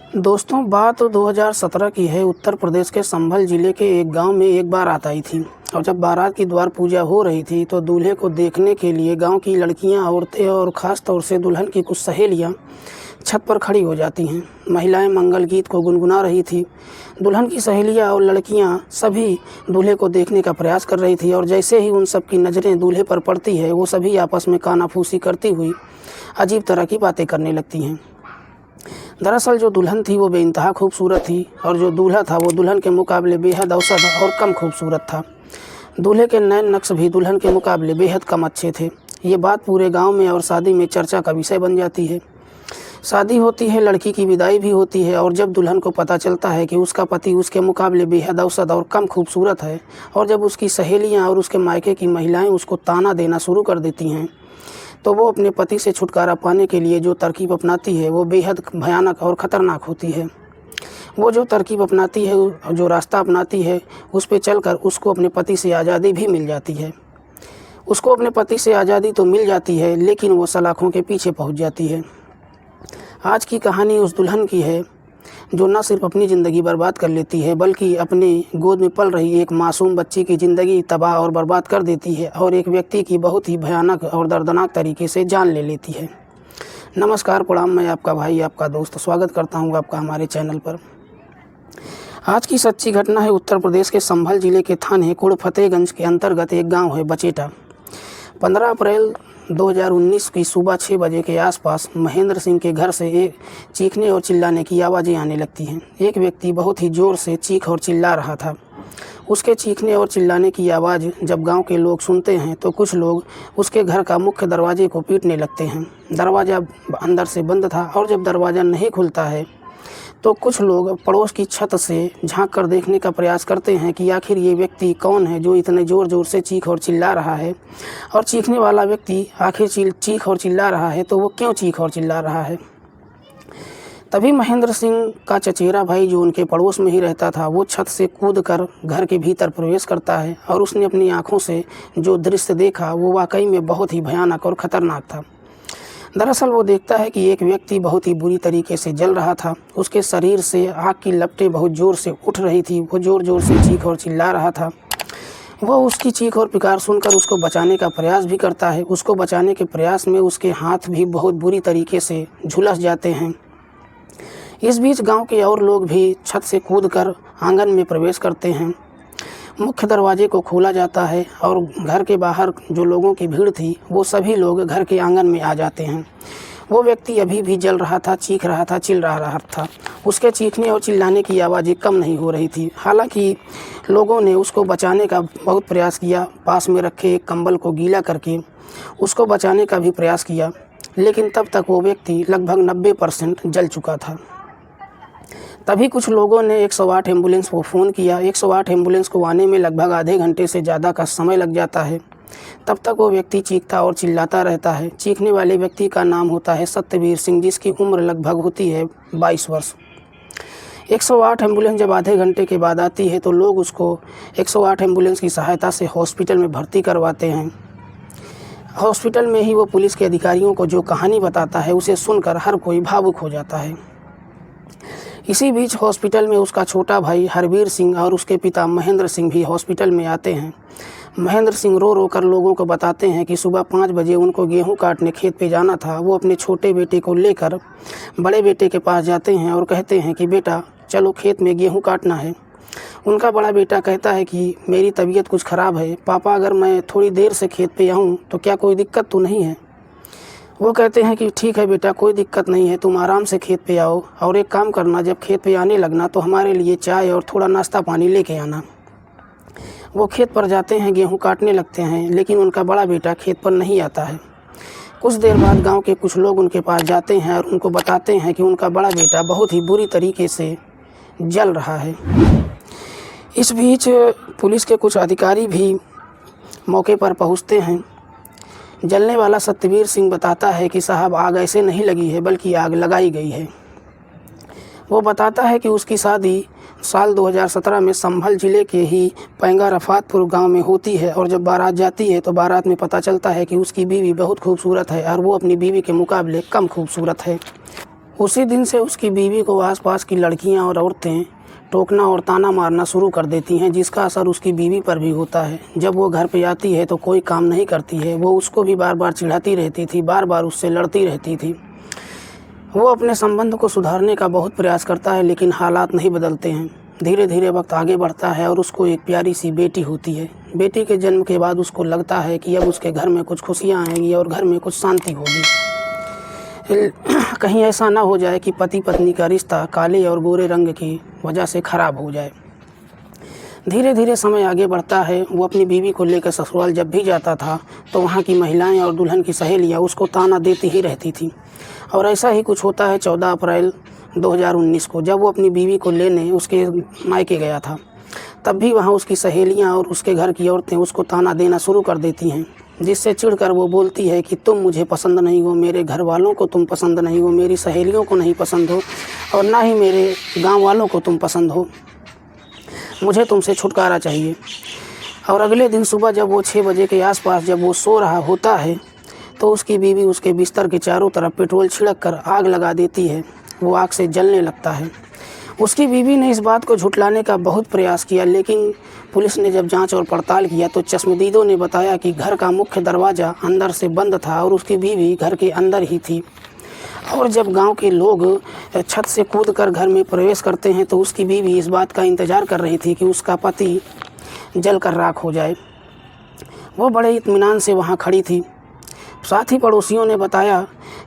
दोस्तों, बात 2017 की है। उत्तर प्रदेश के संभल जिले के एक गांव में एक बारात आई थी और जब बारात की द्वार पूजा हो रही थी तो दूल्हे को देखने के लिए गांव की लड़कियां, औरतें और ख़ास तौर से दुल्हन की कुछ सहेलियां छत पर खड़ी हो जाती हैं। महिलाएं मंगल गीत को गुनगुना रही थी। दुल्हन की सहेलियां और लड़कियां सभी दूल्हे को देखने का प्रयास कर रही थी और जैसे ही उन सब की नज़रें दूल्हे पर पड़ती है वो सभी आपस में कानाफूसी करती हुई अजीब तरह की बातें करने लगती हैं। दरअसल जो दुल्हन थी वो बेइंतहा खूबसूरत थी और जो दूल्हा था वो दुल्हन के मुकाबले बेहद औसत और कम खूबसूरत था। दूल्हे के नैन नक्श भी दुल्हन के मुकाबले बेहद कम अच्छे थे। ये बात पूरे गांव में और शादी में चर्चा का विषय बन जाती है। शादी होती है, लड़की की विदाई भी होती है और जब दुल्हन को पता चलता है कि उसका पति उसके मुकाबले बेहद औसत और कम खूबसूरत है और जब उसकी सहेलियाँ और उसके मायके की महिलाएँ उसको ताना देना शुरू कर देती हैं तो वो अपने पति से छुटकारा पाने के लिए जो तरकीब अपनाती है वो बेहद भयानक और ख़तरनाक होती है। वो जो तरकीब अपनाती है, जो रास्ता अपनाती है, उस पे चलकर उसको अपने पति से आज़ादी भी मिल जाती है। उसको अपने पति से आज़ादी तो मिल जाती है लेकिन वो सलाखों के पीछे पहुंच जाती है। आज की कहानी उस दुल्हन की है जो न सिर्फ अपनी ज़िंदगी बर्बाद कर लेती है बल्कि अपने गोद में पल रही एक मासूम बच्ची की ज़िंदगी तबाह और बर्बाद कर देती है और एक व्यक्ति की बहुत ही भयानक और दर्दनाक तरीके से जान ले लेती है। नमस्कार, प्रणाम। मैं आपका भाई, आपका दोस्त स्वागत करता हूं आपका हमारे चैनल पर। आज की सच्ची घटना है उत्तर प्रदेश के संभल जिले के थाने कुड़ फतेहगंज के अंतर्गत एक गाँव है बचेटा। 15 अप्रैल 2019 की सुबह 6 बजे के आसपास महेंद्र सिंह के घर से एक चीखने और चिल्लाने की आवाज़ें आने लगती हैं। एक व्यक्ति बहुत ही ज़ोर से चीख और चिल्ला रहा था। उसके चीखने और चिल्लाने की आवाज़ जब गांव के लोग सुनते हैं तो कुछ लोग उसके घर का मुख्य दरवाजे को पीटने लगते हैं। दरवाज़ा अंदर से बंद था और जब दरवाज़ा नहीं खुलता है तो कुछ लोग पड़ोस की छत से झांक कर देखने का प्रयास करते हैं कि आखिर ये व्यक्ति कौन है जो इतने ज़ोर ज़ोर से चीख और चिल्ला रहा है और चीखने वाला व्यक्ति आखिर चीख और चिल्ला रहा है तो वो क्यों चीख और चिल्ला रहा है। तभी महेंद्र सिंह का चचेरा भाई जो उनके पड़ोस में ही रहता था वो छत से कूद कर घर के भीतर प्रवेश करता है और उसने अपनी आँखों से जो दृश्य देखा वो वाकई में बहुत ही भयानक और ख़तरनाक था। दरअसल वो देखता है कि एक व्यक्ति बहुत ही बुरी तरीके से जल रहा था। उसके शरीर से आग की लपटें बहुत ज़ोर से उठ रही थी। वो ज़ोर ज़ोर से चीख और चिल्ला रहा था। वो उसकी चीख और पुकार सुनकर उसको बचाने का प्रयास भी करता है। उसको बचाने के प्रयास में उसके हाथ भी बहुत बुरी तरीके से झुलस जाते हैं। इस बीच गांव के और लोग भी छत से कूदकर आंगन में प्रवेश करते हैं। मुख्य दरवाजे को खोला जाता है और घर के बाहर जो लोगों की भीड़ थी वो सभी लोग घर के आंगन में आ जाते हैं। वो व्यक्ति अभी भी जल रहा था, चीख रहा था, चिल्ला रहा था। उसके चीखने और चिल्लाने की आवाज़ें कम नहीं हो रही थी। हालांकि लोगों ने उसको बचाने का बहुत प्रयास किया। पास में रखे एक कंबल को गीला करके उसको बचाने का भी प्रयास किया लेकिन तब तक वो व्यक्ति लगभग 90% जल चुका था। तभी कुछ लोगों ने 108 एम्बुलेंस को फ़ोन किया। 108 एम्बुलेंस को आने में लगभग आधे घंटे से ज़्यादा का समय लग जाता है। तब तक वो व्यक्ति चीखता और चिल्लाता रहता है। चीखने वाले व्यक्ति का नाम होता है सत्यवीर सिंह, जिसकी उम्र लगभग होती है 22 वर्ष। 108 एम्बुलेंस जब आधे घंटे के बाद आती है तो लोग उसको 108 एम्बुलेंस की सहायता से हॉस्पिटल में भर्ती करवाते हैं। हॉस्पिटल में ही वो पुलिस के अधिकारियों को जो कहानी बताता है उसे सुनकर हर कोई भावुक हो जाता है। इसी बीच हॉस्पिटल में उसका छोटा भाई हरवीर सिंह और उसके पिता महेंद्र सिंह भी हॉस्पिटल में आते हैं। महेंद्र सिंह रो रो कर लोगों को बताते हैं कि सुबह 5 बजे उनको गेहूं काटने खेत पे जाना था। वो अपने छोटे बेटे को लेकर बड़े बेटे के पास जाते हैं और कहते हैं कि बेटा चलो खेत में गेहूं काटना है। उनका बड़ा बेटा कहता है कि मेरी तबीयत कुछ ख़राब है पापा, अगर मैं थोड़ी देर से खेत पे आऊँ तो क्या कोई दिक्कत तो नहीं है। वो कहते हैं कि ठीक है बेटा, कोई दिक्कत नहीं है, तुम आराम से खेत पे आओ और एक काम करना, जब खेत पे आने लगना तो हमारे लिए चाय और थोड़ा नाश्ता पानी लेके आना। वो खेत पर जाते हैं, गेहूं काटने लगते हैं लेकिन उनका बड़ा बेटा खेत पर नहीं आता है। कुछ देर बाद गांव के कुछ लोग उनके पास जाते हैं और उनको बताते हैं कि उनका बड़ा बेटा बहुत ही बुरी तरीके से जल रहा है। इस बीच पुलिस के कुछ अधिकारी भी मौके पर पहुँचते हैं। जलने वाला सत्यवीर सिंह बताता है कि साहब आग ऐसे नहीं लगी है बल्कि आग लगाई गई है। वो बताता है कि उसकी शादी साल 2017 में संभल जिले के ही पैंगा रफातपुर गांव में होती है और जब बारात जाती है तो बारात में पता चलता है कि उसकी बीवी बहुत खूबसूरत है और वो अपनी बीवी के मुकाबले कम खूबसूरत है। उसी दिन से उसकी बीवी को आसपास की लड़कियां और औरतें टोकना और ताना मारना शुरू कर देती हैं, जिसका असर उसकी बीवी पर भी होता है। जब वो घर पे आती है तो कोई काम नहीं करती है। वो उसको भी बार बार चिढ़ाती रहती थी, बार बार उससे लड़ती रहती थी। वो अपने संबंध को सुधारने का बहुत प्रयास करता है, लेकिन हालात नहीं बदलते हैं। धीरे धीरे वक्त आगे बढ़ता है और उसको एक प्यारी सी बेटी होती है। बेटी के जन्म के बाद उसको लगता है कि अब उसके घर में कुछ खुशियाँ आएंगी और घर में कुछ शांति होगी। कहीं ऐसा ना हो जाए कि पति पत्नी का रिश्ता काले और गोरे रंग की वजह से ख़राब हो जाए। धीरे धीरे समय आगे बढ़ता है। वो अपनी बीवी को लेकर ससुराल जब भी जाता था तो वहाँ की महिलाएं और दुल्हन की सहेलियाँ उसको ताना देती ही रहती थी। और ऐसा ही कुछ होता है 14 अप्रैल 2019 को, जब वो अपनी बीवी को लेने उसके मायके गया था। तब भी वहाँ उसकी सहेलियाँ और उसके घर की औरतें उसको ताना देना शुरू कर देती हैं, जिससे चिढ़कर वो बोलती है कि तुम मुझे पसंद नहीं हो, मेरे घर वालों को तुम पसंद नहीं हो, मेरी सहेलियों को नहीं पसंद हो और ना ही मेरे गांव वालों को तुम पसंद हो। मुझे तुमसे छुटकारा चाहिए। और अगले दिन सुबह जब वो 6 बजे के आसपास जब वो सो रहा होता है तो उसकी बीवी उसके बिस्तर के चारों तरफ पेट्रोल छिड़क कर आग लगा देती है। वो आग से जलने लगता है। उसकी बीवी ने इस बात को झुठलाने का बहुत प्रयास किया, लेकिन पुलिस ने जब जांच और पड़ताल किया तो चश्मदीदों ने बताया कि घर का मुख्य दरवाज़ा अंदर से बंद था और उसकी बीवी घर के अंदर ही थी। और जब गांव के लोग छत से कूदकर घर में प्रवेश करते हैं तो उसकी बीवी इस बात का इंतज़ार कर रही थी कि उसका पति जलकर राख हो जाए। वो बड़े इत्मीनान से वहाँ खड़ी थी। साथ ही पड़ोसियों ने बताया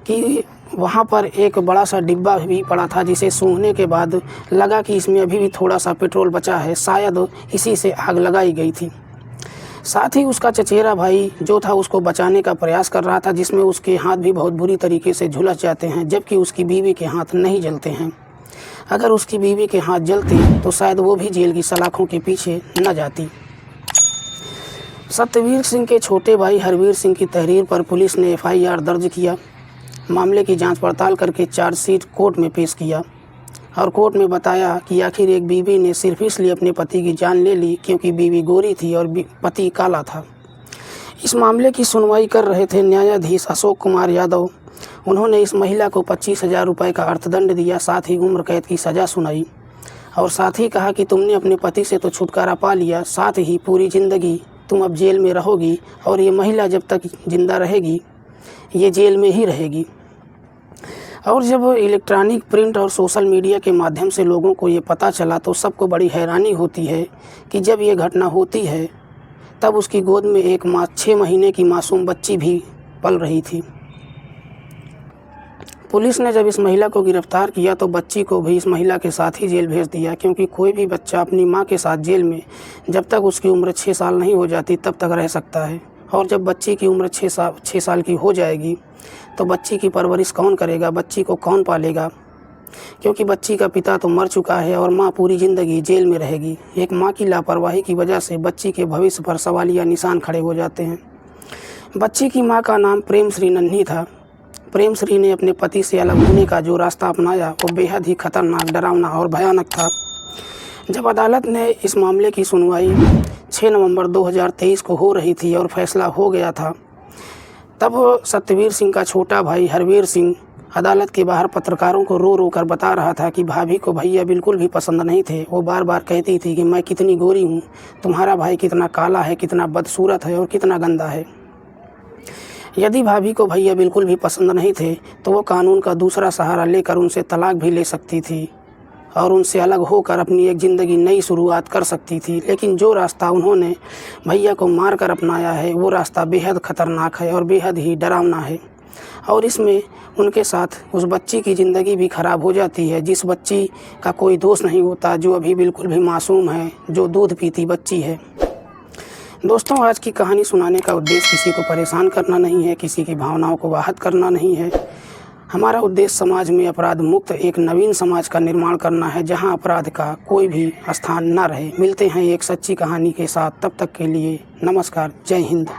कि वहाँ पर एक बड़ा सा डिब्बा भी पड़ा था, जिसे सूंघने के बाद लगा कि इसमें अभी भी थोड़ा सा पेट्रोल बचा है, शायद इसी से आग लगाई गई थी। साथ ही उसका चचेरा भाई जो था उसको बचाने का प्रयास कर रहा था, जिसमें उसके हाथ भी बहुत बुरी तरीके से झुलस जाते हैं, जबकि उसकी बीवी के हाथ नहीं जलते हैं। अगर उसकी बीवी के हाथ जलते तो शायद वो भी जेल की सलाखों के पीछे न जाती। सत्यवीर सिंह के छोटे भाई हरवीर सिंह की तहरीर पर पुलिस ने FIR दर्ज किया। मामले की जांच पड़ताल करके चार्जशीट कोर्ट में पेश किया और कोर्ट में बताया कि आखिर एक बीवी ने सिर्फ इसलिए अपने पति की जान ले ली क्योंकि बीवी गोरी थी और पति काला था। इस मामले की सुनवाई कर रहे थे न्यायाधीश अशोक कुमार यादव। उन्होंने इस महिला को 25,000 रुपये का अर्थदंड दिया, साथ ही उम्र कैद की सज़ा सुनाई और साथ ही कहा कि तुमने अपने पति से तो छुटकारा पा लिया, साथ ही पूरी ज़िंदगी तुम अब जेल में रहोगी और ये महिला जब तक ज़िंदा रहेगी ये जेल में ही रहेगी। और जब इलेक्ट्रॉनिक, प्रिंट और सोशल मीडिया के माध्यम से लोगों को ये पता चला तो सबको बड़ी हैरानी होती है कि जब ये घटना होती है तब उसकी गोद में एक 6 महीने की मासूम बच्ची भी पल रही थी। पुलिस ने जब इस महिला को गिरफ्तार किया तो बच्ची को भी इस महिला के साथ ही जेल भेज दिया, क्योंकि कोई भी बच्चा अपनी माँ के साथ जेल में जब तक उसकी उम्र 6 साल नहीं हो जाती तब तक रह सकता है। और जब बच्ची की उम्र 6 साल की हो जाएगी तो बच्ची की परवरिश कौन करेगा, बच्ची को कौन पालेगा, क्योंकि बच्ची का पिता तो मर चुका है और माँ पूरी ज़िंदगी जेल में रहेगी। एक माँ की लापरवाही की वजह से बच्ची के भविष्य पर सवालिया निशान खड़े हो जाते हैं। बच्ची की माँ का नाम प्रेमश्री नन्ही था। प्रेमश्री ने अपने पति से अलग होने का जो रास्ता अपनाया वो बेहद ही खतरनाक, डरावना और भयानक था। जब अदालत ने इस मामले की सुनवाई 6 नवंबर 2023 को हो रही थी और फैसला हो गया था, तब सत्यवीर सिंह का छोटा भाई हरवीर सिंह अदालत के बाहर पत्रकारों को रो रो कर बता रहा था कि भाभी को भैया बिल्कुल भी पसंद नहीं थे। वो बार बार कहती थी कि मैं कितनी गोरी हूँ, तुम्हारा भाई कितना काला है, कितना बदसूरत है और कितना गंदा है। यदि भाभी को भैया बिल्कुल भी पसंद नहीं थे तो वो कानून का दूसरा सहारा लेकर उनसे तलाक भी ले सकती थी और उनसे अलग होकर अपनी एक ज़िंदगी नई शुरुआत कर सकती थी। लेकिन जो रास्ता उन्होंने भैया को मार कर अपनाया है वो रास्ता बेहद ख़तरनाक है और बेहद ही डरावना है। और इसमें उनके साथ उस बच्ची की ज़िंदगी भी ख़राब हो जाती है, जिस बच्ची का कोई दोष नहीं होता, जो अभी बिल्कुल भी मासूम है, जो दूध पीती बच्ची है। दोस्तों, आज की कहानी सुनाने का उद्देश्य किसी को परेशान करना नहीं है, किसी की भावनाओं को आहत करना नहीं है। हमारा उद्देश्य समाज में अपराध मुक्त एक नवीन समाज का निर्माण करना है, जहां अपराध का कोई भी स्थान न रहे। मिलते हैं एक सच्ची कहानी के साथ, तब तक के लिए नमस्कार, जय हिंद।